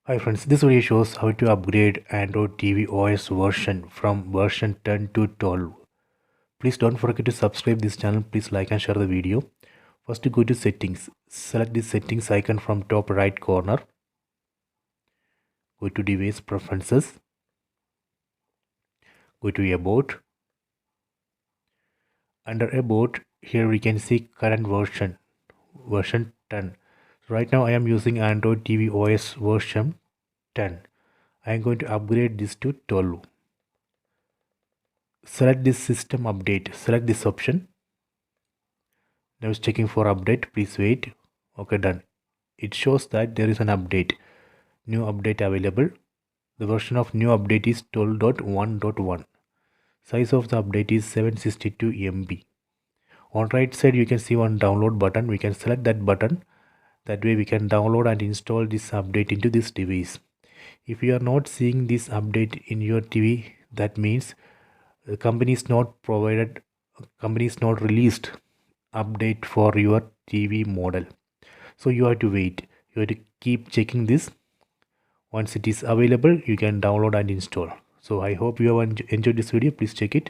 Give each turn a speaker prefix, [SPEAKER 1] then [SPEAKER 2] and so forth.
[SPEAKER 1] Hi friends, this video shows how to upgrade Android TV OS version from version 10 to 12. Please don't forget to subscribe this channel. Please like and share the video. First go to settings. Select the settings icon from top right corner. Go to device preferences. Go to about. Under about, here we can see current version 10. Right now I am using Android TV OS version 10. I am going to upgrade this to 12. Select this system update. Select this option. Now it's checking for update. Please wait. Okay, done. It shows that there is an update. New update available. The version of new update is 12.1.1. Size of the update is 762 MB. On right side you can see one download button. We can select that button. That way we can download and install this update into this device. If you are not seeing this update in your TV, that means the company is not released update for your TV model. So you have to wait. You have to keep checking this. Once it is available, you can download and install. So I hope you have enjoyed this video. Please check it.